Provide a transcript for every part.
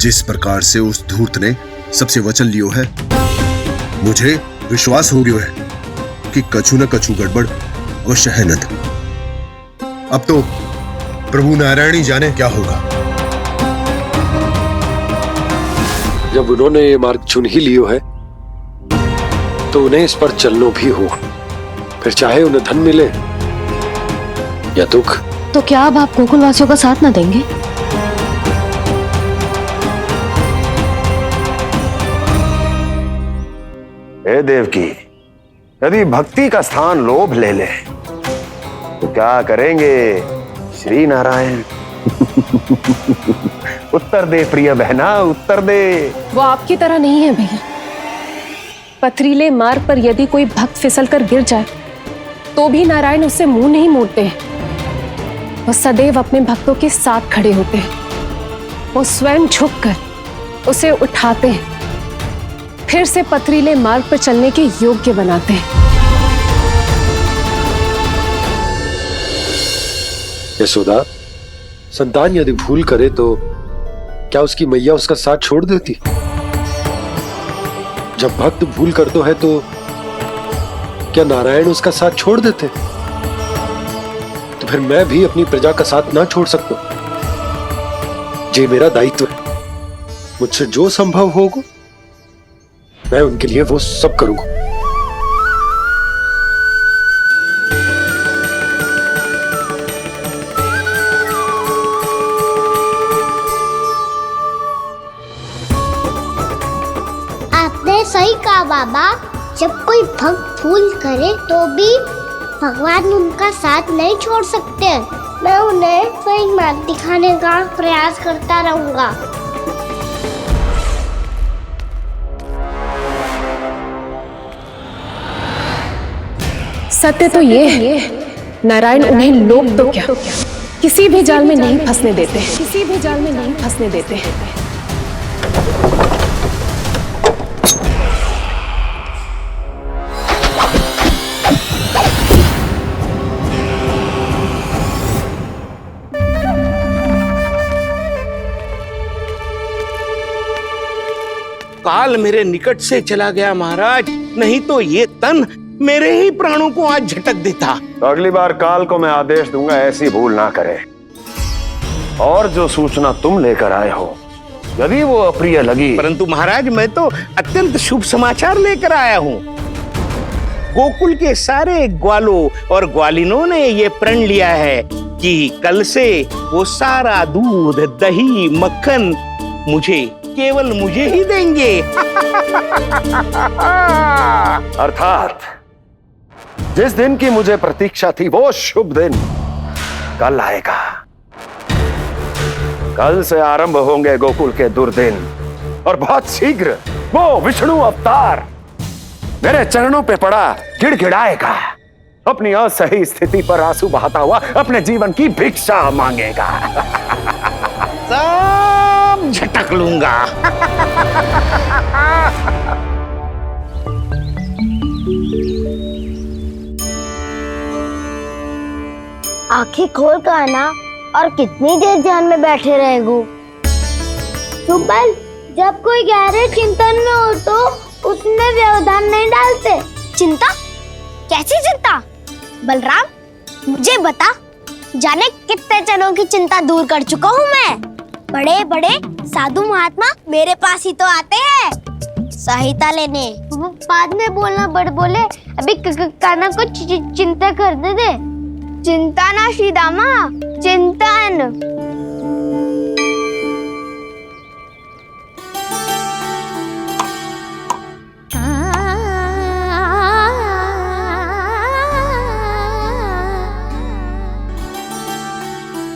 जिस प्रकार से उस धूर्त ने सबसे वचन लियो है, मुझे विश्वास हो गयो है कि कछु न कछु गड़बड़ अवश्य है नत। अब तो प्रभु नारायण ही जाने क्या होगा। जब उन्होंने ये मार्ग चुन ही लियो है तो उन्हें इस पर चलना भी हो, फिर चाहे उन्हें धन मिले या दुख। तो क्या अब आप गोकुलवासियों का साथ न देंगे? हे देवकी, यदि भक्ति का स्थान लोभ ले ले तो क्या करेंगे श्री नारायण? उत्तर दे प्रिय बहना, उत्तर दे। वो आपकी तरह नहीं है भैया। पथरीले मार्ग पर यदि कोई भक्त फिसलकर गिर जाए तो भी नारायण उससे मुंह नहीं मोड़ते हैं। वो सदैव अपने भक्तों के साथ खड़े होते हैं। वो स्वयं झुककर उसे उठाते हैं, फिर से पथरीले मार्ग पर चलने के योग्य बनाते हैं। यशोदा, संतान यदि भूल करे तो क्या उसकी मैया उसका साथ छोड़ देती? जब भक्त भूल करता है तो क्या नारायण उसका साथ छोड़ देते? तो फिर मैं भी अपनी प्रजा का साथ ना छोड़ सकता। ये मेरा दायित्व है। मुझसे जो संभव होगा मैं उनके लिए वो सब करूंगा। आपने सही कहा बाबा। जब कोई भक्त भूल करे तो भी भगवान उनका साथ नहीं छोड़ सकते। मैं उन्हें सही मार्ग दिखाने का प्रयास करता रहूंगा। सत्य तो ये है, नारायण उन्हें लोग तो क्या किसी भी जाल में नहीं फंसने देते, किसी भी जाल में नहीं फंसने देते हैं। काल मेरे निकट से चला गया महाराज, नहीं तो ये तन मेरे ही प्राणों को आज झटक देता। तो अगली बार काल को मैं आदेश दूंगा ऐसी भूल ना करे। और जो सूचना तुम लेकर आए हो यदि वो अप्रिय लगी, परंतु महाराज मैं तो अत्यंत शुभ समाचार लेकर आया हूँ। गोकुल के सारे ग्वालों और ग्वालिनों ने ये प्रण लिया है कि कल से वो सारा दूध, दही, मक्खन केवल मुझे ही देंगे। अर्थात जिस दिन की मुझे प्रतीक्षा थी वो शुभ दिन कल आएगा। कल से आरंभ होंगे गोकुल के दुर्दिन और बहुत शीघ्र वो विष्णु अवतार मेरे चरणों पे पड़ा गिड़गिड़ाएगा। अपनी असही स्थिति पर आंसू बहाता हुआ अपने जीवन की भिक्षा मांगेगा। सब झटक लूंगा। आंखें खोल कर आना। और कितनी देर ध्यान में बैठे रहेगो? सुबल, जब कोई गहरे चिंतन में हो तो उसमें व्यवधान नहीं डालते। चिंता? कैसी चिंता? बलराम, मुझे बता, जाने कितने जनों की चिंता दूर कर चुका हूँ मैं। बड़े बड़े साधु महात्मा मेरे पास ही तो आते हैं सहायता लेने। बाद में बोलना बड़ बोले, अभी काना को चिंता करने दे। चिंता ना श्रीदामा, चिंतन।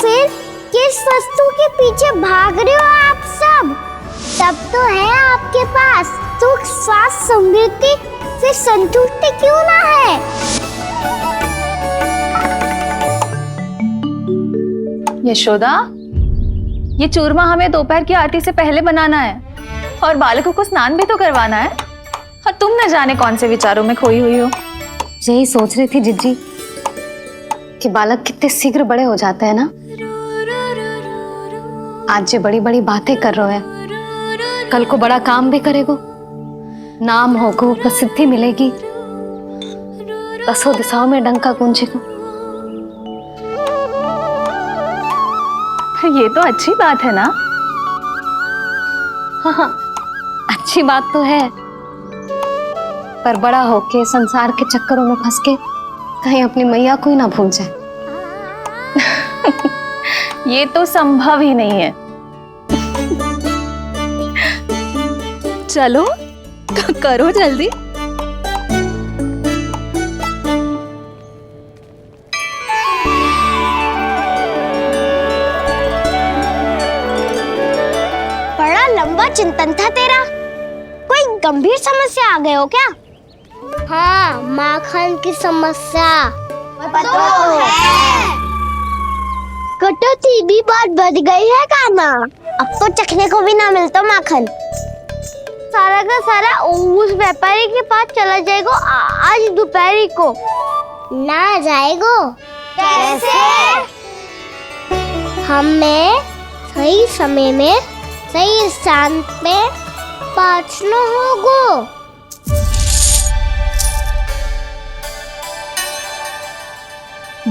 फिर किस वस्तु के पीछे भाग रहे हो आप सब? सब तो है आपके पास। सुख, स्वास्थ्य, समृद्धि से संतुष्टि क्यों ना है? यशोदा, ये चूरमा हमें दोपहर की आरती से पहले बनाना है और बालकों को स्नान भी तो करवाना है। और तुम न जाने कौन से विचारों में खोई हुई हो। यही सोच रही थी जिज्जी कि बालक कितने शीघ्र बड़े हो जाते हैं ना। आज जो बड़ी बड़ी बातें कर रहे हैं कल को बड़ा काम भी करेगो, नाम होगो, प्रसिद्धि मिलेगी, दसों दिशाओं में डंका गूंजेगो। ये तो अच्छी बात है ना? हाँ, अच्छी बात तो है, पर बड़ा होके संसार के चक्करों में फंस के कहीं अपनी मैया को ही ना भूल जाए। ये तो संभव ही नहीं है। चलो करो जल्दी। बड़ा लंबा चिंतन था तेरा। कोई गंभीर समस्या आ गए हो क्या? हाँ, माखन की समस्या तो है। कटौती भी बहुत बढ़ गई है काना। अब तो चखने को भी ना मिलता माखन। सारा का सारा उस व्यापारी के पास चला जाएगा आज दोपहर को। ना जाएगो? कैसे? हमें सही समय में सही स्थान पे पहुंचना होगा।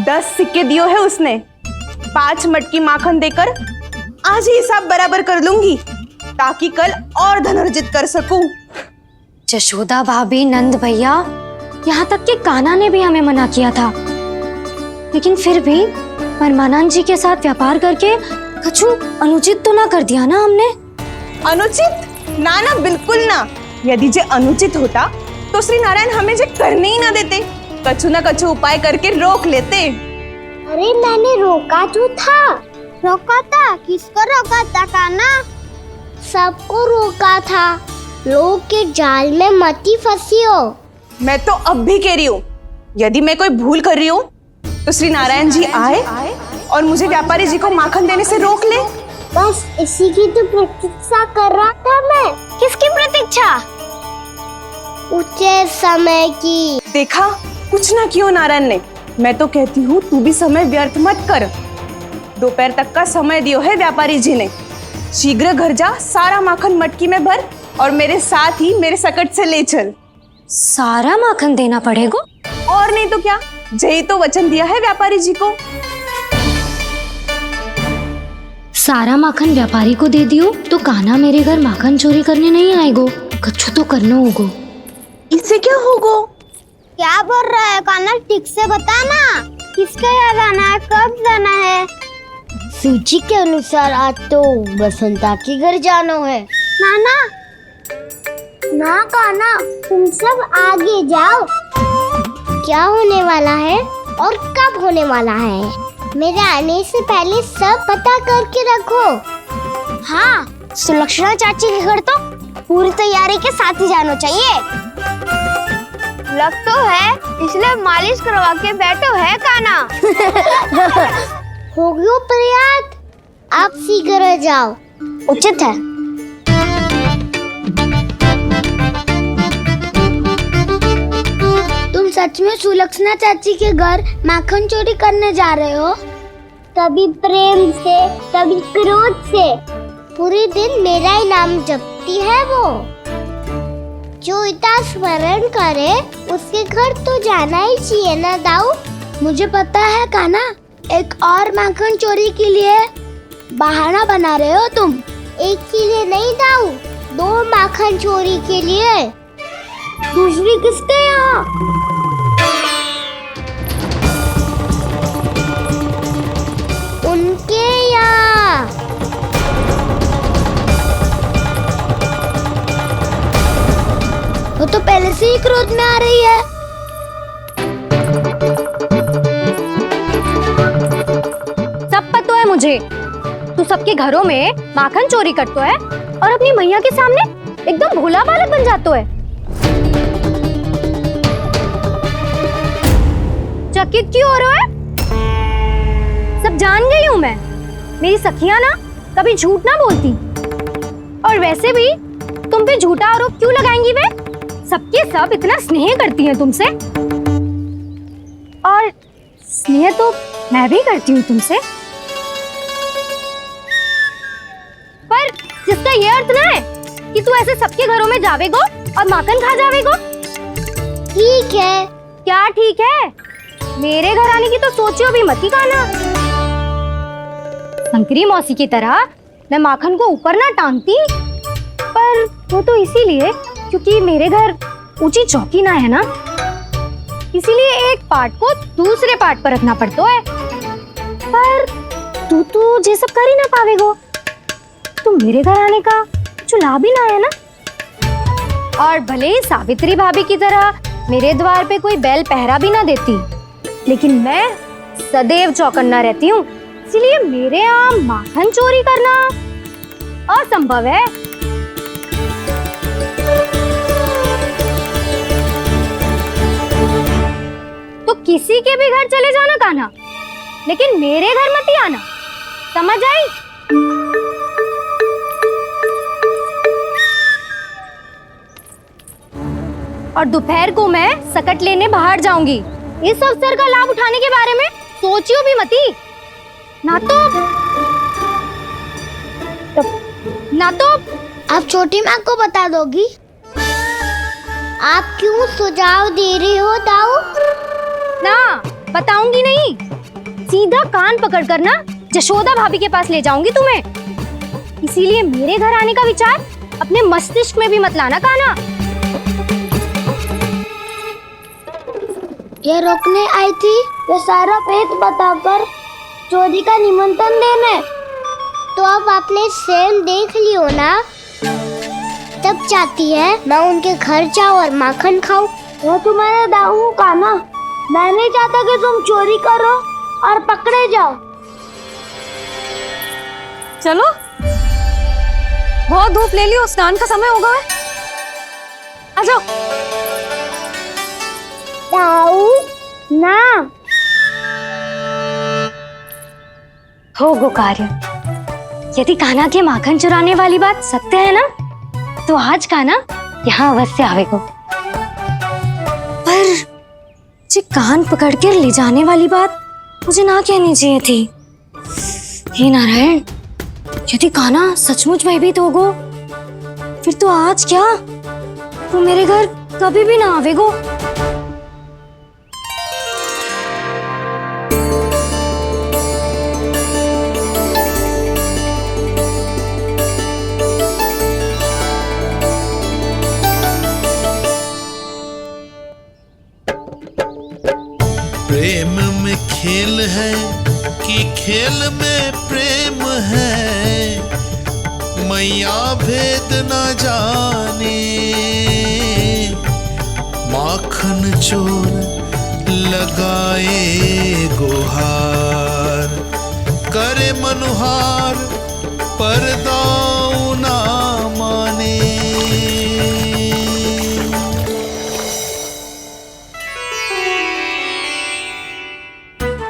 10 सिक्के दियो है उसने। 5 मटकी माखन देकर आज ही हिसाब बराबर कर लूंगी, ताकि कल और धन अर्जित कर सकूं। जशोदा भाभी, नंद भैया, यहाँ तक कि कान्हा ने भी हमें मना किया था, लेकिन फिर भी परमानंद जी के साथ व्यापार करके कछु अनुचित तो ना कर दिया ना हमने? अनुचित? ना ना, बिल्कुल ना। यदि जे अनुचित होता तो श्री नारायण हमें जे करने ही ना देते, कछु ना कछु उपाय करके रोक लेते। अरे मैंने रोका तो था। रोका था? किसको रोका था काना? सबको रोका था। लोग के जाल में मती फंसी हो। मैं तो अब भी कह रही हूँ, यदि मैं कोई भूल कर रही हूँ तो श्री नारायण जी आए और मुझे व्यापारी जी को माखन देने से रोक ले। बस इसी की तो प्रतीक्षा कर रहा था मैं। किसकी प्रतीक्षा? उचित समय की। देखा, कुछ ना किया नारायण ने। मैं तो कहती हूँ तू भी समय व्यर्थ मत कर। दोपहर तक का समय दियो है व्यापारी जी ने। शीघ्र घर जा, सारा माखन मटकी में भर और मेरे साथ ही मेरे सकट से ले चल। सारा माखन देना पड़ेगा? और नहीं तो क्या, यही तो वचन दिया है व्यापारी जी को। सारा माखन व्यापारी को दे दियो तो कान्हा मेरे घर माखन चोरी करने नहीं आएगो। कछु तो करना होगो। इससे क्या होगा? क्या बोल रहा है काना? ठीक से बता ना। किसका यहाँ जाना है? कब जाना है? सूची के अनुसार आज तो बसंता के घर जाना है। नाना, ना काना, तुम सब आगे जाओ। क्या होने वाला है और कब होने वाला है, मेरे आने से पहले सब पता करके रखो। हाँ, सुलक्षणा चाची के घर तो पूरी तैयारी के साथ ही जाना चाहिए। लग तो है, इसलिए मालिश करवा के बैठो है काना। हो गयो प्रयास, आप शीघ्र जाओ, उचित है। तुम सच में सुलक्षणा चाची के घर माखन चोरी करने जा रहे हो? कभी प्रेम से, कभी क्रोध से, पूरे दिन मेरा ही नाम जपती है वो। जो इतना स्मरण करे उसके घर तो जाना ही चाहिए ना दाऊ। मुझे पता है काना, एक और माखन चोरी के लिए बहाना बना रहे हो तुम। एक के लिए नहीं दाऊ, 2 माखन चोरी के लिए। दूसरी किसके यहाँ? उनके यहाँ। वो तो पहले से ही क्रोध में आ रही है। सब पता है मुझे, तू सबके घरों में माखन चोरी करतो है और अपनी मैया के सामने एकदम भोला बालक बन जातो है। चकित क्यों हो रहा है? सब जान गई हूँ मैं। मेरी सखियां ना कभी झूठ ना बोलती, और वैसे भी तुम पे झूठा आरोप क्यों लगाएंगी वे? सबके सब इतना स्नेह करती हैं तुमसे, और स्नेह तो मैं भी करती हूँ तुमसे, पर जिसका ये अर्थ ना है कि तू ऐसे सबके घरों में जावेगो और माखन खा जावेगो? ठीक है। क्या ठीक है? मेरे घर आने की तो सोचियो भी मत ही खाना। शंकरी मौसी की तरह मैं माखन को ऊपर ना टांगती, पर वो तो इसीलिए क्योंकि मेरे घर ऊंची चौकी ना है ना, इसीलिए एक पार्ट को दूसरे पार्ट पर रखना पड़ता है। पर तू ये सब कर ही ना पावेगो, तो मेरे घर आने का कुछ लाभ ही ना है ना। और भले ही सावित्री भाभी की तरह मेरे द्वार पे कोई बैल पहरा भी ना देती, लेकिन मैं सदैव चौकन्ना रहती हूँ, इसलिए मेरे यहाँ माखन चोरी करना असंभव है। तो किसी के भी घर चले जाना कान्हा, लेकिन मेरे घर मत ही आना, समझ आई? और दोपहर को मैं सकट लेने बाहर जाऊंगी। इस अवसर का लाभ उठाने के बारे में सोचियो भी मती। ना तो आप छोटी माँ को बता दोगी? आप क्यों सुझाव दे रही हो दाऊ? ना बताऊंगी नहीं, सीधा कान पकड़ कर ना यशोदा भाभी के पास ले जाऊंगी तुम्हें। इसीलिए मेरे घर आने का विचार अपने मस्तिष्क में भी मत लाना कान्हा। ये रोकने आई थी ये सारा पेट बताकर चोरी का निमंत्रण देने। तो अब आपने सेम देख लियो ना, तब चाहती है मैं उनके घर जाऊँ और माखन खाऊं। वो तुम्हारा दाऊ का ना, मैं नहीं चाहता कि तुम चोरी करो और पकड़े जाओ। चलो, बहुत धूप ले लियो, स्नान का समय होगा। आ जाओ। दाऊ ना हो गो कार्य। यदि कान्हा के माखन चुराने वाली बात सत्य है ना, तो आज कान्हा यहाँ अवश्य आवेगो। पर जी कान पकड़ कर ले जाने वाली बात मुझे ना कहनी चाहिए थी। हे नारायण, यदि कान्हा सचमुच भयभीत होगो, फिर तो आज क्या, वो मेरे घर कभी भी ना आवेगो। प्रेम में खेल है कि खेल में प्रेम है, मैया भेद न जाने। माखन चोर लगाए गुहार, करे मनुहार पर दाऊ ना माने।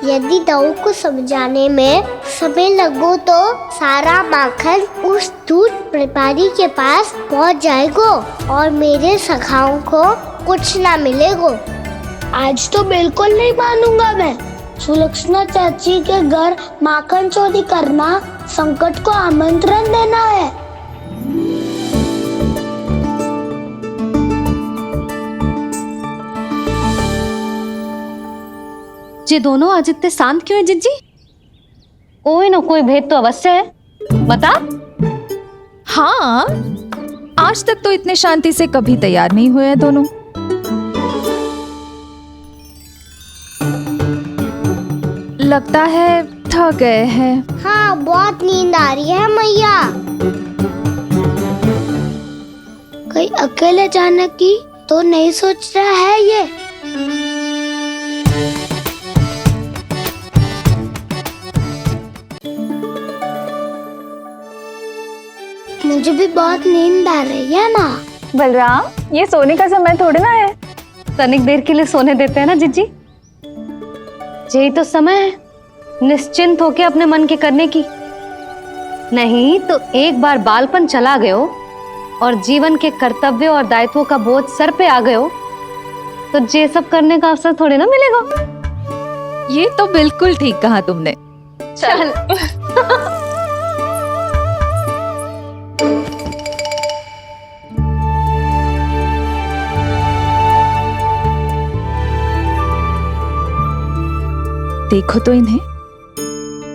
यदि दाऊ को समझाने में समय लगो तो सारा माखन उस दूध व्यापारी के पास पहुंच जाएगो और मेरे सखाओं को कुछ ना मिलेगो। आज तो बिल्कुल नहीं मानूंगा मैं। सुलक्षणा चाची के घर माखन चोरी करना संकट को आमंत्रण देना है। ये दोनों आज इतने शांत क्यों है जिज्जी? कोई ना कोई भेद तो अवश्य है, बता। हाँ, आज तक तो इतने शांति से कभी तैयार नहीं हुए हैं दोनों। लगता है थक गए हैं। हाँ, बहुत नींद आ रही है मैया। कहीं अकेले जाने की तो नहीं सोच रहा है ये? मुझे भी बहुत नींद आ रही है माँ। बलराम, ये सोने का समय थोड़ी ना है। तनिक देर के लिए सोने देते हैं ना जिज्जी। यही तो समय है निश्चिंत होके अपने मन के करने की। नहीं तो एक बार बालपन चला गयो और जीवन के कर्तव्यों और दायित्वों का बोझ सर पे आ गयो, तो ये सब करने का अवसर थोड़े ना मिलेगा। ये तो बिल्कुल ठीक कहा तुमने। चल। देखो तो इन्हें।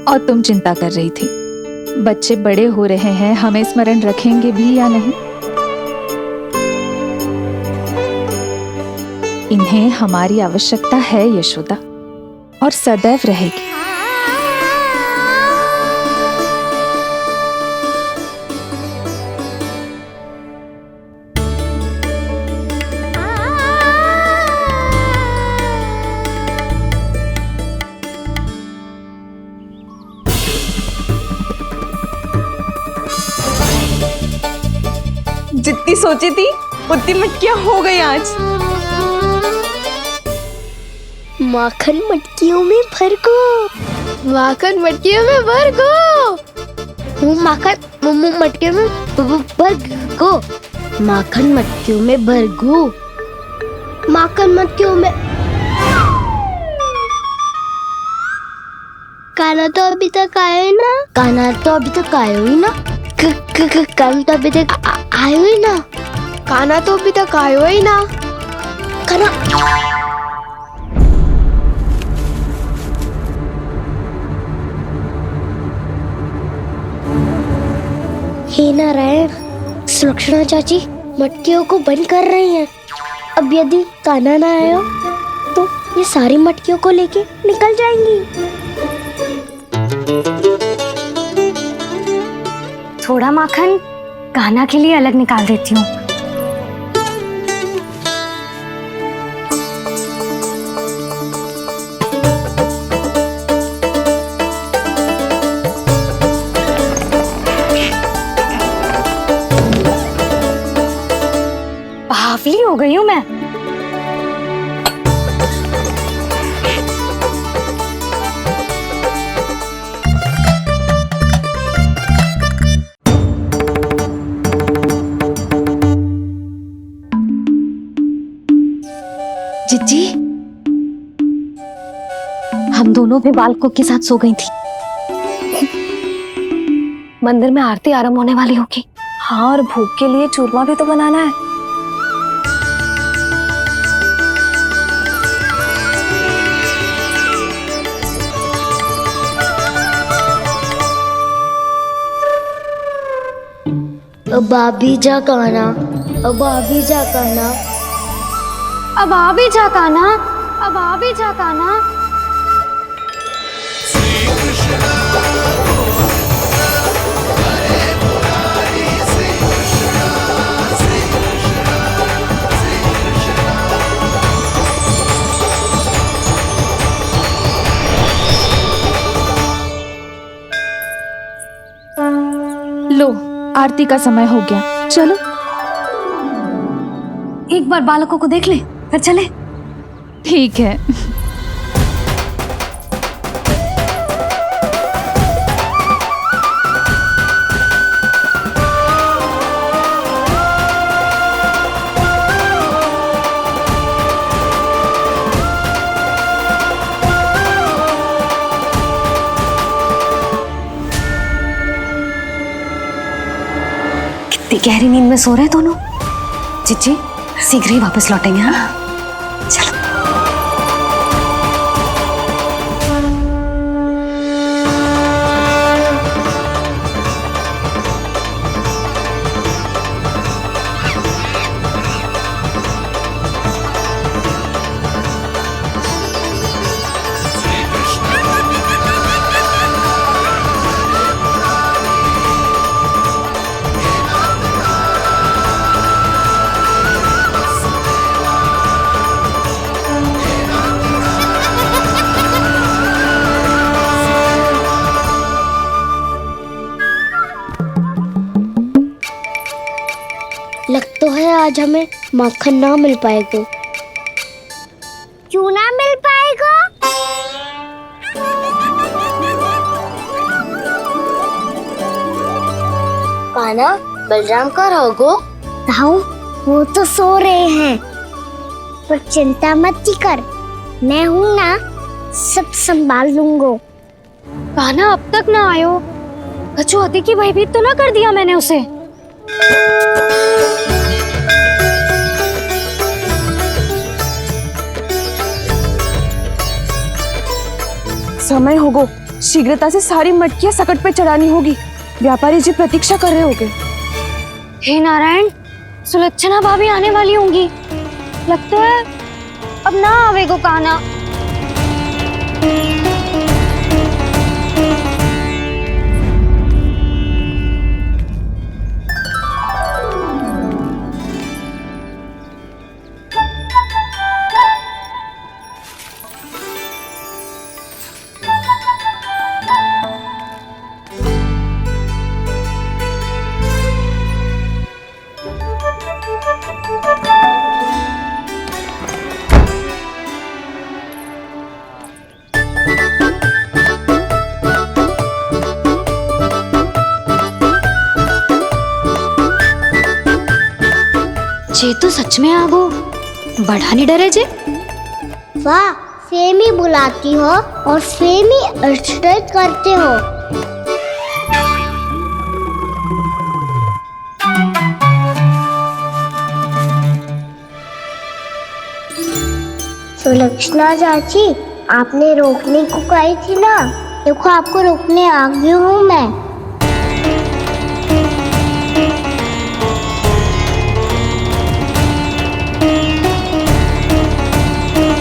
और तुम चिंता कर रही थी बच्चे बड़े हो रहे हैं, हमें स्मरण रखेंगे भी या नहीं। इन्हें हमारी आवश्यकता है यशोदा, और सदैव रहेगी। जितनी सोची थी उतनी मटकियां हो गई आज। माखन मटकियों में भर को, माखन मटकियों में भर को, माखन मटकियों में भर को, माखन मटकियों में भर को, माखन मटकियों में। काना तो अभी तक आया ही ना, काना तो अभी तक आया ही ना, काना तो अभी तक आयो ही ना, काना तो अभी तक आयो ही ना, काना। हे नारायण, सुलक्षणा चाची मटकियों को बंद कर रही हैं। अब यदि काना ना आया तो ये सारी मटकियों को लेके निकल जाएंगी। थोड़ा माखन कान्हा के लिए अलग निकाल देती हूँ। बावली हो गई हूँ मैं। जिज्जी, हम दोनों भी बालकों के साथ सो गई थी। मंदिर में आरती आरंभ होने वाली होगी। हाँ, और भूख के लिए चूरमा भी तो बनाना है। अब भाभी जा काना, अब भाभी जा काना, अब आ भी जा कान्हा, अब आ भी जा कान्हा। लो, आरती का समय हो गया, चलो। एक बार बालकों को देख ले फिर चले। ठीक है। कितनी गहरी नींद में सो रहे दोनों। जिज्जी शीघ्र ही वापस लौटेंगे। हाँ चलो। लग तो है आज हमें माखन ना मिल पाएगा। क्यों ना मिल पाएगा? कान्हा, बलराम का रहोगो? ताऊ, वो तो सो रहे हैं, पर चिंता मत कर, मैं हूँ ना, सब संभाल लूंगा। कान्हा अब तक ना आयो, कछुआती की भयभीत तो ना कर दिया मैंने उसे। समय होगो, शीघ्रता से सारी मटकियां सकट पे चढ़ानी होगी। व्यापारी जी प्रतीक्षा कर रहे होंगे। हे नारायण, सुलक्षणा भाभी आने वाली होंगी। लगता है अब ना आवेगो कान्हा। जे तो सच में आगो बड़ा नहीं डरे जे। वाह, सेम ही बुलाती हो और सेम ही अर्चना करते हो। सुलक्षणा चाची, आपने रोकने को कही थी ना, देखो आपको रोकने आ गई हूँ मैं।